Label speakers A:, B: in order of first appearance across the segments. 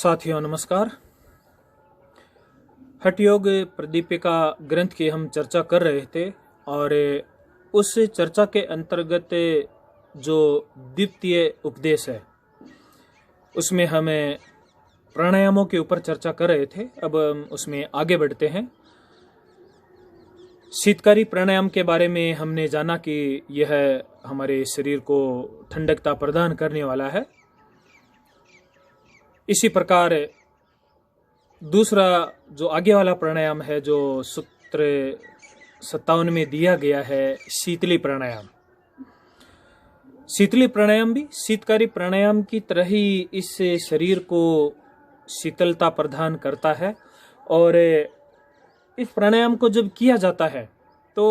A: साथियों नमस्कार। हठ योग प्रदीपिका ग्रंथ की हम चर्चा कर रहे थे और उस चर्चा के अंतर्गत जो द्वितीय उपदेश है उसमें हमें प्राणायामों के ऊपर चर्चा कर रहे थे। अब हम उसमें आगे बढ़ते हैं। शीतकारी प्राणायाम के बारे में हमने जाना कि यह हमारे शरीर को ठंडकता प्रदान करने वाला है। इसी प्रकार दूसरा जो आगे वाला प्राणायाम है जो सूत्र 57 में दिया गया है, शीतली प्राणायाम। शीतली प्राणायाम भी शीतकारी प्राणायाम की तरह ही इस शरीर को शीतलता प्रदान करता है और इस प्राणायाम को जब किया जाता है तो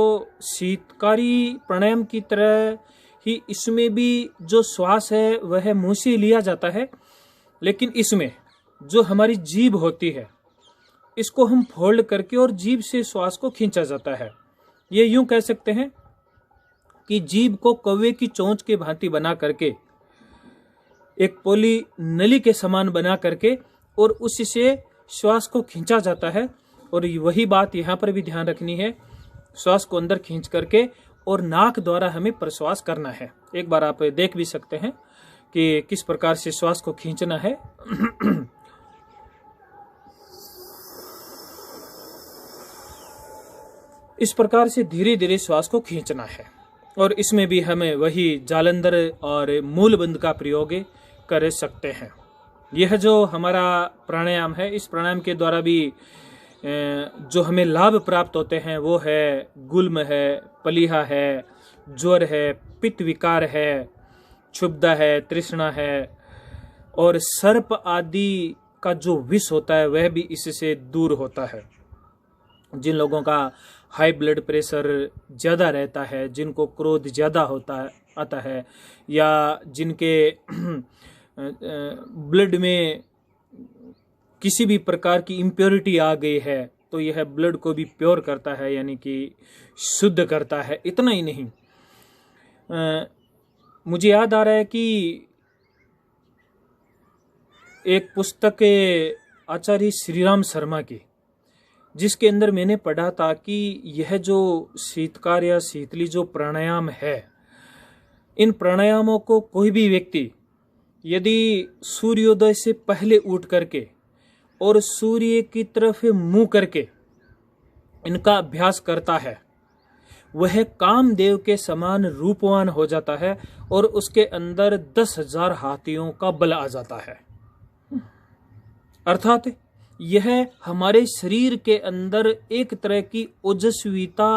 A: शीतकारी प्राणायाम की तरह ही इसमें भी जो श्वास है वह मुंह से लिया जाता है, लेकिन इसमें जो हमारी जीभ होती है इसको हम फोल्ड करके और जीभ से श्वास को खींचा जाता है। ये यूं कह सकते हैं कि जीभ को कौवे की चोंच के भांति बना करके, एक पोली नली के समान बना करके और उससे श्वास को खींचा जाता है। और वही बात यहाँ पर भी ध्यान रखनी है, श्वास को अंदर खींच करके और नाक द्वारा हमें प्रश्वास करना है। एक बार आप देख भी सकते हैं कि किस प्रकार से श्वास को खींचना है। इस प्रकार से धीरे धीरे श्वास को खींचना है और इसमें भी हमें वही जालंधर और मूलबंध का प्रयोग कर सकते हैं। यह जो हमारा प्राणायाम है, इस प्राणायाम के द्वारा भी जो हमें लाभ प्राप्त होते हैं वो है गुल्म है, पलीहा है, ज्वर है, पित्त विकार है, क्षुब्धा है, तृष्णा है और सर्प आदि का जो विष होता है वह भी इससे दूर होता है। जिन लोगों का हाई ब्लड प्रेशर ज़्यादा रहता है, जिनको क्रोध ज़्यादा आता है या जिनके ब्लड में किसी भी प्रकार की इम्प्योरिटी आ गई है तो यह ब्लड को भी प्योर करता है, यानी कि शुद्ध करता है। इतना ही नहीं, मुझे याद आ रहा है कि एक पुस्तक आचार्य श्रीराम शर्मा की, जिसके अंदर मैंने पढ़ा था कि यह जो शीतकार या शीतली जो प्राणायाम है, इन प्राणायामों को कोई भी व्यक्ति यदि सूर्योदय से पहले उठ करके और सूर्य की तरफ मुंह करके इनका अभ्यास करता है, वह कामदेव के समान रूपवान हो जाता है और उसके अंदर 10,000 हाथियों का बल आ जाता है। अर्थात यह हमारे शरीर के अंदर एक तरह की ओजस्वीता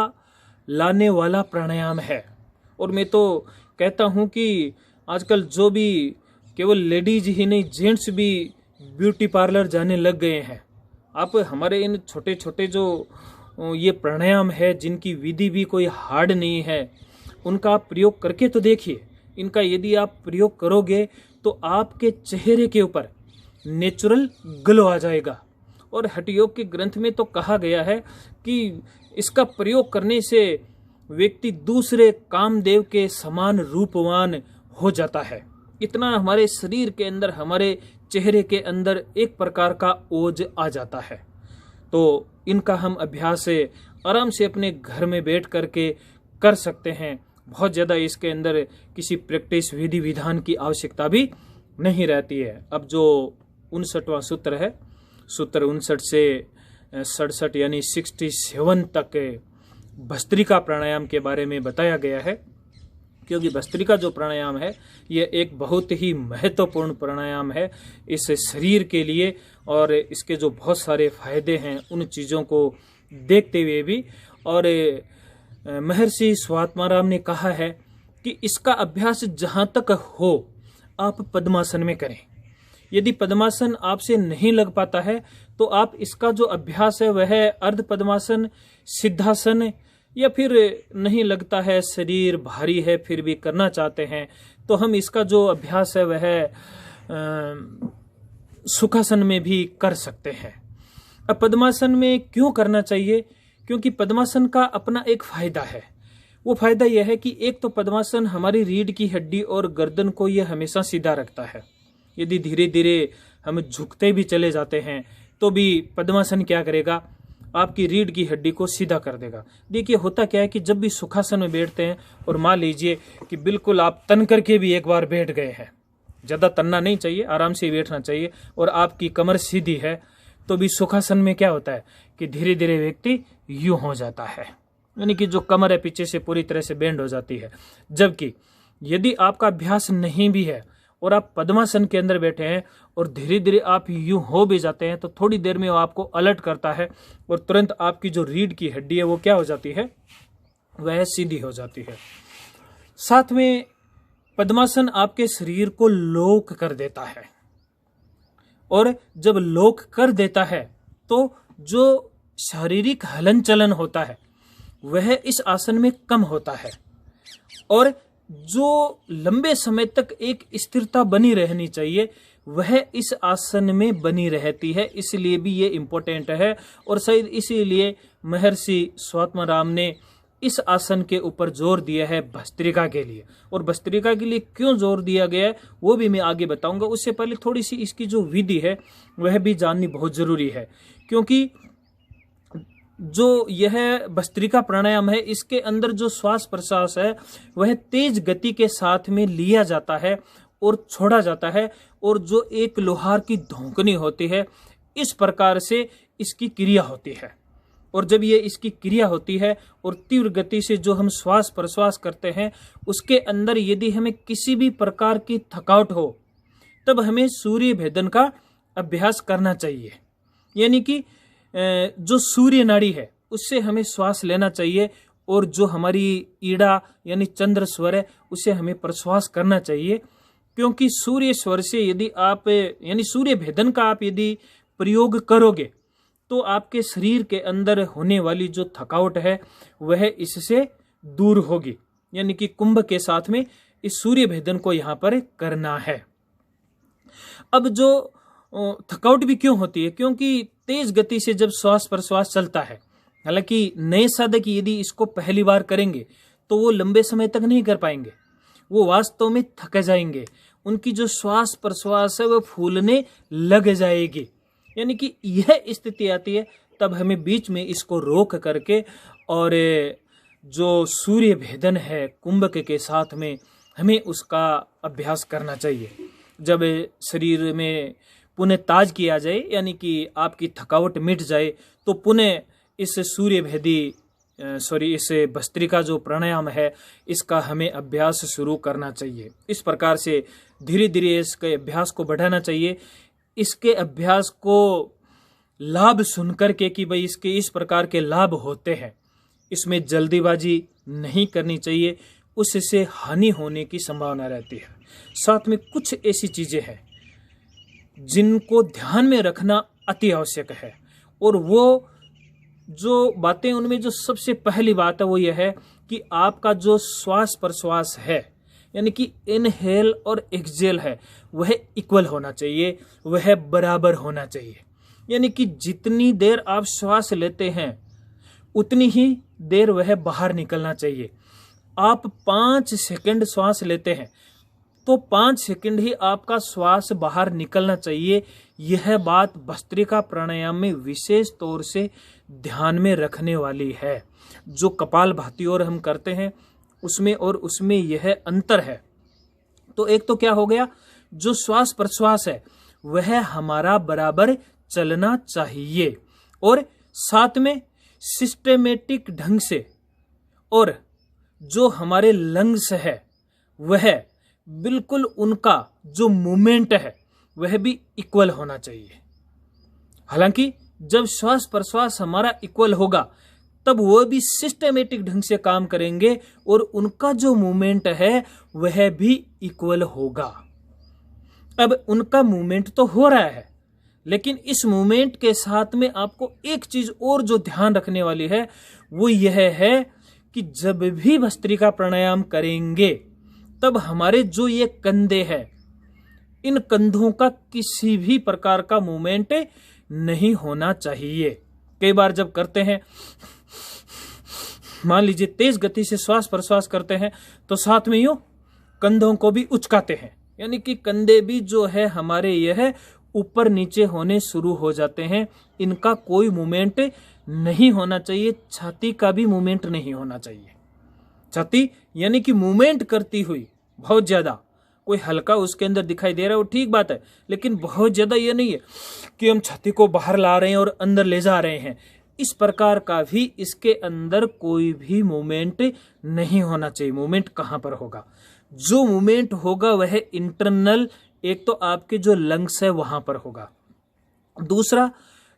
A: लाने वाला प्राणायाम है। और मैं तो कहता हूं कि आजकल जो भी केवल लेडीज ही नहीं, जेंट्स भी ब्यूटी पार्लर जाने लग गए हैं। आप हमारे इन छोटे छोटे जो ये प्राणायाम है, जिनकी विधि भी कोई हार्ड नहीं है, उनका आप प्रयोग करके तो देखिए। इनका यदि आप प्रयोग करोगे तो आपके चेहरे के ऊपर नेचुरल ग्लो आ जाएगा। और हठ योग के ग्रंथ में तो कहा गया है कि इसका प्रयोग करने से व्यक्ति दूसरे कामदेव के समान रूपवान हो जाता है। इतना हमारे शरीर के अंदर, हमारे चेहरे के अंदर एक प्रकार का ओज आ जाता है। तो इनका हम अभ्यास आराम से अपने घर में बैठ करके कर सकते हैं। बहुत ज़्यादा इसके अंदर किसी प्रैक्टिस विधि विधान की आवश्यकता भी नहीं रहती है। अब जो 59वां सूत्र है, सूत्र 59 से 67 यानी 67 तक भस्त्रिका प्राणायाम के बारे में बताया गया है। क्योंकि भस्त्रिका जो प्राणायाम है यह एक बहुत ही महत्वपूर्ण प्राणायाम है इस शरीर के लिए, और इसके जो बहुत सारे फायदे हैं उन चीज़ों को देखते हुए भी, और महर्षि स्वात्माराम ने कहा है कि इसका अभ्यास जहाँ तक हो आप पद्मासन में करें। यदि पद्मासन आपसे नहीं लग पाता है तो आप इसका जो अभ्यास है वह अर्ध पद्मासन, सिद्धासन, या फिर नहीं लगता है, शरीर भारी है फिर भी करना चाहते हैं, तो हम इसका जो अभ्यास है वह सुखासन में भी कर सकते हैं। अब पद्मासन में क्यों करना चाहिए? क्योंकि पद्मासन का अपना एक फायदा है। वो फायदा यह है कि एक तो पद्मासन हमारी रीढ़ की हड्डी और गर्दन को यह हमेशा सीधा रखता है। यदि धीरे धीरे हम झुकते भी चले जाते हैं तो भी पद्मासन क्या करेगा, आपकी रीढ़ की हड्डी को सीधा कर देगा। देखिए होता क्या है कि जब भी सुखासन में बैठते हैं और मान लीजिए कि बिल्कुल आप तन करके भी एक बार बैठ गए हैं, ज़्यादा तनना नहीं चाहिए, आराम से बैठना चाहिए, और आपकी कमर सीधी है, तो भी सुखासन में क्या होता है कि धीरे धीरे व्यक्ति यूं हो जाता है, यानी कि जो कमर है पीछे से पूरी तरह से बेंड हो जाती है। जबकि यदि आपका अभ्यास नहीं भी है और आप पद्मासन के अंदर बैठे हैं और धीरे धीरे आप यूं हो भी जाते हैं, तो थोड़ी देर में वो आपको अलर्ट करता है और तुरंत आपकी जो रीढ़ की हड्डी है वो क्या हो जाती है, वह सीधी हो जाती है। साथ में पद्मासन आपके शरीर को लॉक कर देता है, और जब लॉक कर देता है तो जो शारीरिक हलन चलन होता है वह इस आसन में कम होता है, और जो लंबे समय तक एक स्थिरता बनी रहनी चाहिए वह इस आसन में बनी रहती है। इसलिए भी ये इम्पोर्टेंट है, और शायद इसीलिए महर्षि स्वात्माराम ने इस आसन के ऊपर जोर दिया है भस्त्रिका के लिए। और भस्त्रिका के लिए क्यों जोर दिया गया है वो भी मैं आगे बताऊंगा। उससे पहले थोड़ी सी इसकी जो विधि है वह भी जाननी बहुत जरूरी है, क्योंकि जो यह भस्त्रिका प्राणायाम है इसके अंदर जो श्वास प्रश्वास है वह तेज गति के साथ में लिया जाता है और छोड़ा जाता है, और जो एक लोहार की धौंकनी होती है इस प्रकार से इसकी क्रिया होती है। और जब ये इसकी क्रिया होती है और तीव्र गति से जो हम श्वास प्रश्वास करते हैं उसके अंदर यदि हमें किसी भी प्रकार की थकावट हो तब हमें सूर्य भेदन का अभ्यास करना चाहिए, यानी कि जो सूर्य नाड़ी है उससे हमें श्वास लेना चाहिए, और जो हमारी ईड़ा यानी चंद्र स्वर है उसे हमें प्रश्वास करना चाहिए। क्योंकि सूर्य स्वर से यदि आप यानी सूर्य भेदन का आप यदि प्रयोग करोगे तो आपके शरीर के अंदर होने वाली जो थकावट है वह इससे दूर होगी, यानी कि कुंभ के साथ में इस सूर्य भेदन को यहाँ पर करना है। अब जो थकावट भी क्यों होती है, क्योंकि तेज गति से जब श्वास प्रश्वास चलता है, हालांकि नए साधक यदि इसको पहली बार करेंगे तो वो लंबे समय तक नहीं कर पाएंगे, वो वास्तव में थक जाएंगे, उनकी जो श्वास प्रश्वास है वो फूलने लग जाएगी, यानी कि यह स्थिति आती है। तब हमें बीच में इसको रोक करके और जो सूर्य भेदन है कुंभक के साथ में हमें उसका अभ्यास करना चाहिए। जब शरीर में पुनः ताज किया जाए, यानी कि आपकी थकावट मिट जाए, तो पुनः इस सूर्य भेदी इस भस्त्रिका जो प्राणायाम है इसका हमें अभ्यास शुरू करना चाहिए। इस प्रकार से धीरे धीरे इसके अभ्यास को बढ़ाना चाहिए। इसके अभ्यास को लाभ सुनकर के कि भाई इसके इस प्रकार के लाभ होते हैं, इसमें जल्दीबाजी नहीं करनी चाहिए, उससे हानि होने की संभावना रहती है। साथ में कुछ ऐसी चीजें हैं जिनको ध्यान में रखना अति आवश्यक है, और वो जो बातें उनमें जो सबसे पहली बात है वो यह है कि आपका जो श्वास प्रश्वास है यानी कि इनहेल और एक्सहेल है वह इक्वल होना चाहिए, वह बराबर होना चाहिए, यानी कि जितनी देर आप श्वास लेते हैं उतनी ही देर वह बाहर निकलना चाहिए। आप 5 सेकंड श्वास लेते हैं तो 5 सेकंड ही आपका श्वास बाहर निकलना चाहिए। यह बात भस्त्रिका प्राणायाम में विशेष तौर से ध्यान में रखने वाली है। जो कपालभाति और हम करते हैं उसमें और उसमें यह अंतर है। तो एक तो क्या हो गया, जो श्वास प्रश्वास है वह हमारा बराबर चलना चाहिए, और साथ में सिस्टेमेटिक ढंग से, और जो हमारे लंग्स है वह बिल्कुल उनका जो मूवमेंट है वह भी इक्वल होना चाहिए। हालांकि जब श्वास प्रश्वास हमारा इक्वल होगा तब वो भी सिस्टेमेटिक ढंग से काम करेंगे और उनका जो मूवमेंट है वह भी इक्वल होगा। अब उनका मूवमेंट तो हो रहा है, लेकिन इस मूवमेंट के साथ में आपको एक चीज और जो ध्यान रखने वाली है वो यह है कि जब भी भस्त्रिका प्राणायाम करेंगे तब हमारे जो ये कंधे हैं इन कंधों का किसी भी प्रकार का मूवमेंट नहीं होना चाहिए। कई बार जब करते हैं, मान लीजिए तेज गति से श्वास प्रश्वास करते हैं तो साथ में यूं कंधों को भी उचकाते हैं, यानी कि कंधे भी जो है हमारे यह ऊपर नीचे होने शुरू हो जाते हैं। इनका कोई मूवमेंट नहीं होना चाहिए। छाती का भी मूवमेंट नहीं होना चाहिए। छाती यानी कि मूवमेंट करती हुई बहुत ज्यादा, कोई हल्का उसके अंदर दिखाई दे रहा है वो ठीक बात है, लेकिन बहुत ज्यादा ये नहीं है कि हम छाती को बाहर ला रहे हैं और अंदर ले जा रहे हैं। इस प्रकार का भी इसके अंदर कोई भी मूवमेंट नहीं होना चाहिए। मूवमेंट कहां पर होगा? जो मूवमेंट होगा वह इंटरनल, एक तो आपके जो लंग्स है वहां पर होगा। दूसरा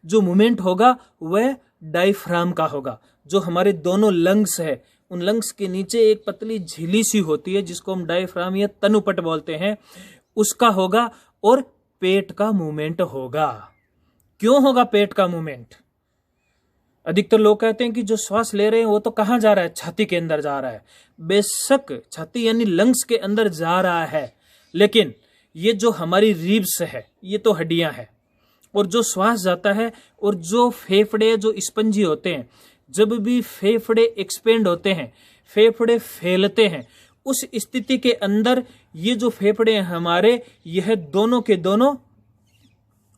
A: जो मूवमेंट होगा वह डायफ्राम का होगा। जो हमारे दोनों लंग्स है, उन लंग्स के नीचे एक पतली झिल्ली सी होती है जिसको हम डायफ्राम या तनुपट बोलते हैं, उसका होगा। और पेट का मूवमेंट होगा। क्यों होगा पेट का मूवमेंट? अधिकतर लोग कहते हैं कि जो श्वास ले रहे हैं वो तो कहां जा रहा है? छाती के अंदर जा रहा है। बेशक छाती यानी लंग्स के अंदर जा रहा है, लेकिन ये जो हमारी रिब्स है ये तो हड्डियां हैं, और जो श्वास जाता है और जो फेफड़े जो स्पंजी होते हैं, जब भी फेफड़े एक्सपेंड होते हैं, फेफड़े फैलते हैं, उस स्थिति के अंदर ये जो फेफड़े हैं हमारे, यह दोनों के दोनों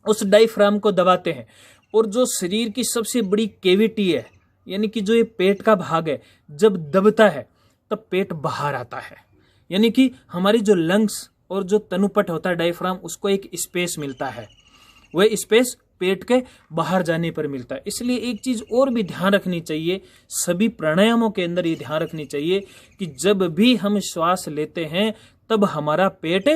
A: उस डायफ्राम को दबाते हैं। और जो शरीर की सबसे बड़ी कैविटी है, यानी कि जो ये पेट का भाग है, जब दबता है तब पेट बाहर आता है। यानी कि हमारी जो लंग्स और जो तनुपट होता है डायफ्राम, उसको एक स्पेस मिलता है। वह स्पेस पेट के बाहर जाने पर मिलता है। इसलिए एक चीज और भी ध्यान रखनी चाहिए, सभी प्राणायामों के अंदर ये ध्यान रखनी चाहिए कि जब भी हम श्वास लेते हैं तब हमारा पेट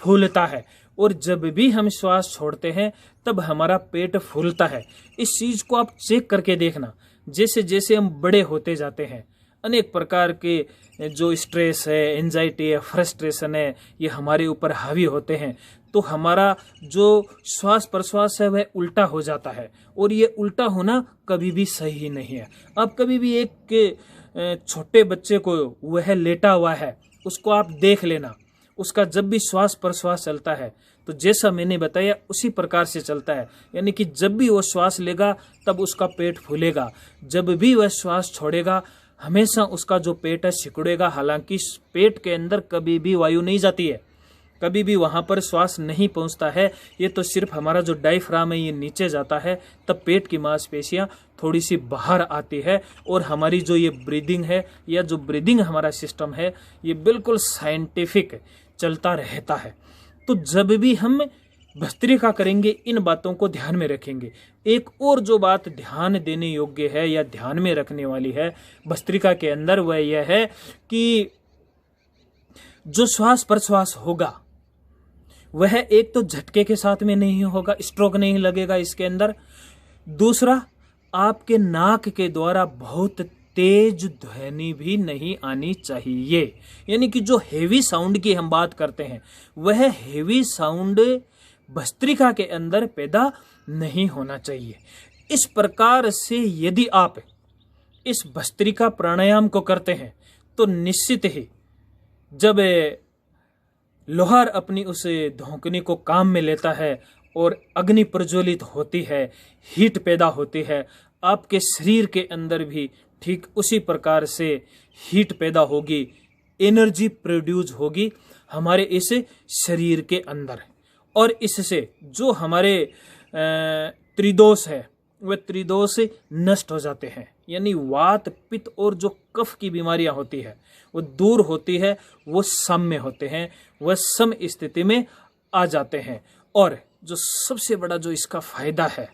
A: फूलता है, और जब भी हम श्वास छोड़ते हैं तब हमारा पेट फूलता है। इस चीज को आप चेक करके देखना। जैसे जैसे हम बड़े होते जाते हैं, अनेक प्रकार के जो स्ट्रेस है, एंजाइटी है, फ्रस्ट्रेशन है, ये हमारे ऊपर हावी होते हैं, तो हमारा जो श्वास प्रश्वास है वह उल्टा हो जाता है। और ये उल्टा होना कभी भी सही नहीं है। अब कभी भी एक छोटे बच्चे को, वह लेटा हुआ है, उसको आप देख लेना, उसका जब भी श्वास प्रश्वास चलता है तो जैसा मैंने बताया उसी प्रकार से चलता है। यानी कि जब भी वो श्वास लेगा तब उसका पेट फूलेगा, जब भी वह श्वास छोड़ेगा हमेशा उसका जो पेट है सिकुड़ेगा। हालांकि पेट के अंदर कभी भी वायु नहीं जाती है, कभी भी वहां पर श्वास नहीं पहुंचता है। ये तो सिर्फ हमारा जो डायफ्राम है ये नीचे जाता है, तब पेट की मांसपेशियां थोड़ी सी बाहर आती है, और हमारी जो ये ब्रीदिंग है या जो ब्रीदिंग हमारा सिस्टम है ये बिल्कुल साइंटिफिक चलता रहता है। तो जब भी हम भस्त्रिका करेंगे इन बातों को ध्यान में रखेंगे। एक और जो बात ध्यान देने योग्य है या ध्यान में रखने वाली है भस्त्रिका के अंदर, वह यह है कि जो श्वास प्रश्वास होगा वह एक तो झटके के साथ में नहीं होगा, स्ट्रोक नहीं लगेगा इसके अंदर। दूसरा, आपके नाक के द्वारा बहुत तेज ध्वनि भी नहीं आनी चाहिए। यानी कि जो हेवी साउंड की हम बात करते हैं वह हेवी साउंड भस्त्रिका के अंदर पैदा नहीं होना चाहिए। इस प्रकार से यदि आप इस भस्त्रिका प्राणायाम को करते हैं तो निश्चित ही जब लोहार अपनी उस धोंकनी को काम में लेता है और अग्नि प्रज्वलित होती है, हीट पैदा होती है, आपके शरीर के अंदर भी ठीक उसी प्रकार से हीट पैदा होगी, एनर्जी प्रोड्यूस होगी हमारे इस शरीर के अंदर। और इससे जो हमारे त्रिदोष है वह त्रिदोष नष्ट हो जाते हैं। यानी वात, पित्त और जो कफ की बीमारियां होती है वो दूर होती है, वो सम में होते हैं, वह सम स्थिति में आ जाते हैं। और जो सबसे बड़ा जो इसका फायदा है,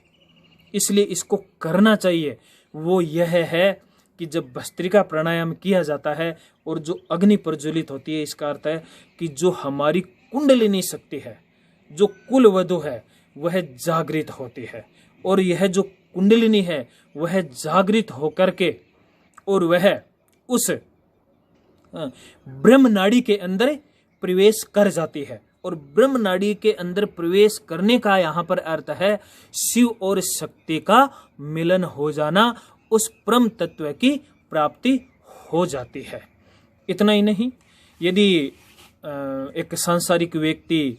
A: इसलिए इसको करना चाहिए, वो यह है कि जब भस्त्रिका प्राणायाम किया जाता है और जो अग्नि प्रज्वलित होती है, इसका अर्थ है कि जो हमारी कुंडलिनी शक्ति है, जो कुल वधु है, वह जागृत होती है। और यह जो कुंडलिनी है वह जागृत होकर के और वह उस ब्रह्म नाड़ी के अंदर प्रवेश कर जाती है। और ब्रह्म नाड़ी के अंदर प्रवेश करने का यहाँ पर अर्थ है शिव और शक्ति का मिलन हो जाना, उस परम तत्व की प्राप्ति हो जाती है। इतना ही नहीं, यदि एक सांसारिक व्यक्ति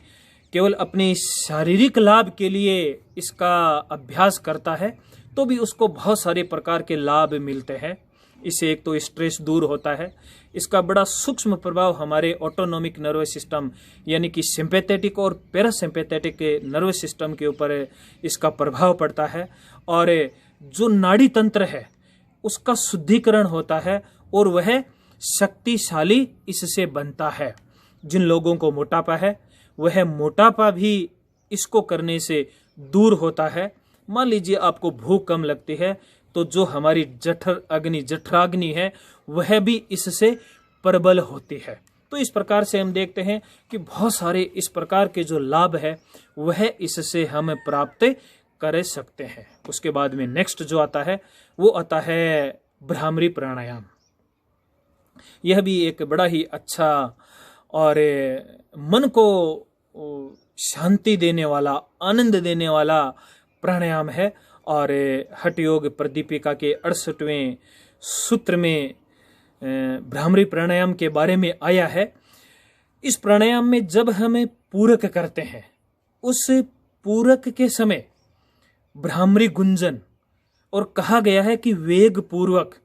A: केवल अपने शारीरिक लाभ के लिए इसका अभ्यास करता है तो भी उसको बहुत सारे प्रकार के लाभ मिलते हैं। इससे एक तो स्ट्रेस दूर होता है, इसका बड़ा सूक्ष्म प्रभाव हमारे ऑटोनोमिक नर्वस सिस्टम यानी कि सिंपैथेटिक और पैरासिम्पैथेटिक नर्वस सिस्टम के ऊपर इसका प्रभाव पड़ता है। और जो नाड़ी तंत्र है उसका शुद्धिकरण होता है और वह शक्तिशाली इससे बनता है। जिन लोगों को मोटापा है वह मोटापा भी इसको करने से दूर होता है। मान लीजिए आपको भूख कम लगती है तो जो हमारी जठराग्नि है वह भी इससे प्रबल होती है। तो इस प्रकार से हम देखते हैं कि बहुत सारे इस प्रकार के जो लाभ है वह इससे हम प्राप्त कर सकते हैं। उसके बाद में नेक्स्ट जो आता है वो आता है भ्रामरी प्राणायाम। यह भी एक बड़ा ही अच्छा और मन को शांति देने वाला, आनंद देने वाला प्राणायाम है। और हठ योग प्रदीपिका के 68वें सूत्र में भ्रामरी प्राणायाम के बारे में आया है। इस प्राणायाम में जब हम पूरक करते हैं उस पूरक के समय भ्रामरी गुंजन और कहा गया है कि वेग पूर्वक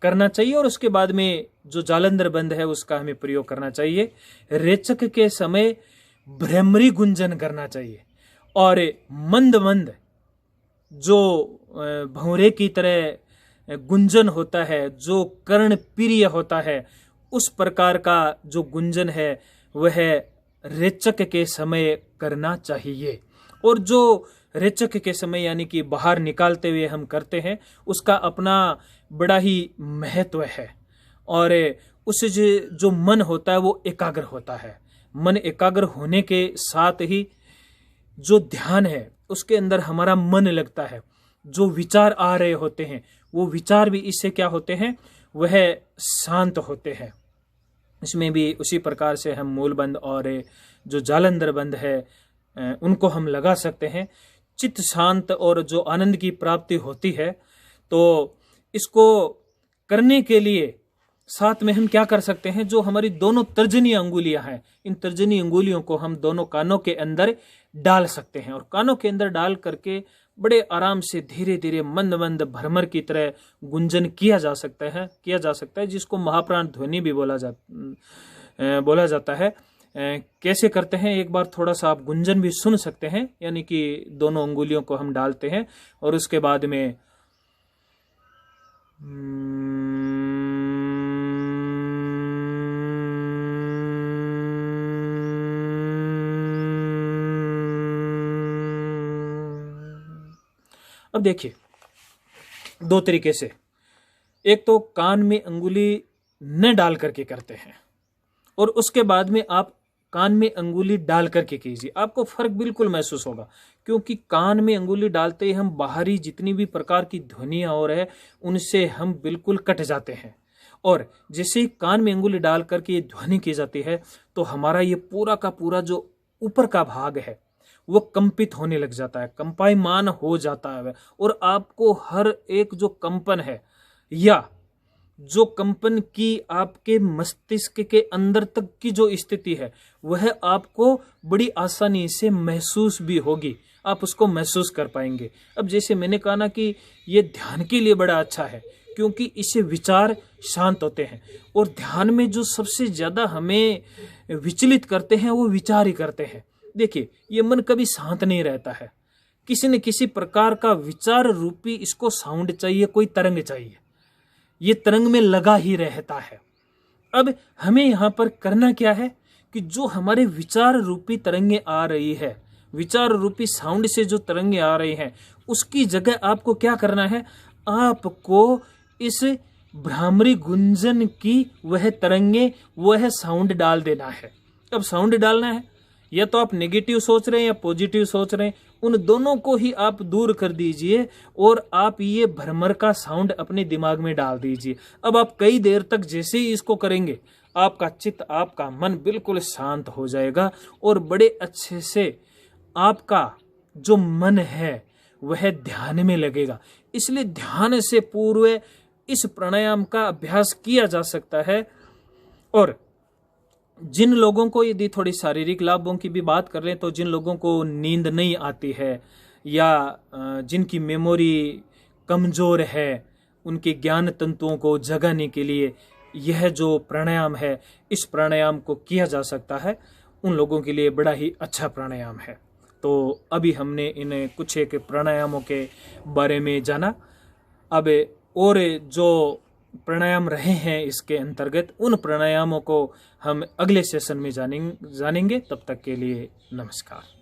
A: करना चाहिए और उसके बाद में जो जालंधर बंद है उसका हमें प्रयोग करना चाहिए। रेचक के समय भ्रामरी गुंजन करना चाहिए और मंद मंद जो भंवरे की तरह गुंजन होता है, जो कर्ण प्रिय होता है, उस प्रकार का जो गुंजन है वह रेचक के समय करना चाहिए। और जो रेचक के समय यानी कि बाहर निकालते हुए हम करते हैं उसका अपना बड़ा ही महत्व है। और उससे जो मन होता है वो एकाग्र होता है। मन एकाग्र होने के साथ ही जो ध्यान है उसके अंदर हमारा मन लगता है। जो विचार आ रहे होते हैं वो विचार भी इससे क्या होते हैं, वह शांत होते हैं। इसमें भी उसी प्रकार से हम मूलबंद और जो जालंधर बंद है उनको हम लगा सकते हैं। चित्त शांत और जो आनंद की प्राप्ति होती है। तो इसको करने के लिए साथ में हम क्या कर सकते हैं, जो हमारी दोनों तर्जनी अंगुलियां हैं इन तर्जनी अंगुलियों को हम दोनों कानों के अंदर डाल सकते हैं और कानों के अंदर डाल करके बड़े आराम से धीरे धीरे मंद मंद भ्रमर की तरह गुंजन किया जा सकता है जिसको महाप्राण ध्वनि भी बोला जाता है। कैसे करते हैं एक बार थोड़ा सा आप गुंजन भी सुन सकते हैं। यानी कि दोनों अंगुलियों को हम डालते हैं और उसके बाद में अब देखिए दो तरीके से, एक तो कान में अंगुली न डाल करके करते हैं और उसके बाद में आप कान में अंगुली डाल करके कीजिए, आपको फर्क बिल्कुल महसूस होगा। क्योंकि कान में अंगुली डालते ही हम बाहरी जितनी भी प्रकार की ध्वनियां और है उनसे हम बिल्कुल कट जाते हैं। और जैसे ही कान में अंगुली डाल करके ये ध्वनि की जाती है तो हमारा ये पूरा का पूरा जो ऊपर का भाग है वो कंपित होने लग जाता है, कंपायमान हो जाता है। और आपको हर एक जो कंपन है या जो कंपन की आपके मस्तिष्क के अंदर तक की जो स्थिति है वह आपको बड़ी आसानी से महसूस भी होगी, आप उसको महसूस कर पाएंगे। अब जैसे मैंने कहा ना कि ये ध्यान के लिए बड़ा अच्छा है क्योंकि इससे विचार शांत होते हैं और ध्यान में जो सबसे ज्यादा हमें विचलित करते हैं वो विचार ही करते हैं। देखिए ये मन कभी शांत नहीं रहता है, किसी न किसी प्रकार का विचार रूपी इसको साउंड चाहिए, कोई तरंग चाहिए, ये तरंग में लगा ही रहता है। अब हमें यहाँ पर करना क्या है कि जो हमारे विचार रूपी तरंगे आ रही है, विचार रूपी साउंड से जो तरंगे आ रही हैं उसकी जगह आपको क्या करना है, आपको इस भ्रामरी गुंजन की वह तरंगे वह साउंड डाल देना है। अब साउंड डालना है, या तो आप नेगेटिव सोच रहे हैं या पॉजिटिव सोच रहे हैं, उन दोनों को ही आप दूर कर दीजिए और आप ये भ्रमर का साउंड अपने दिमाग में डाल दीजिए। अब आप कई देर तक जैसे ही इसको करेंगे आपका चित्त, आपका मन बिल्कुल शांत हो जाएगा और बड़े अच्छे से आपका जो मन है वह ध्यान में लगेगा। इसलिए ध्यान से पूर्व इस प्राणायाम का अभ्यास किया जा सकता है। और जिन लोगों को यदि थोड़ी शारीरिक लाभों की भी बात कर रहे हैं तो जिन लोगों को नींद नहीं आती है या जिनकी मेमोरी कमज़ोर है उनके ज्ञान तंतुओं को जगाने के लिए यह जो प्राणायाम है, इस प्राणायाम को किया जा सकता है, उन लोगों के लिए बड़ा ही अच्छा प्राणायाम है। तो अभी हमने इन कुछ एक प्राणायामों के बारे में जाना। अब और जो प्राणायाम रहे हैं इसके अंतर्गत, उन प्राणायामों को हम अगले सेशन में जानेंगे। तब तक के लिए नमस्कार।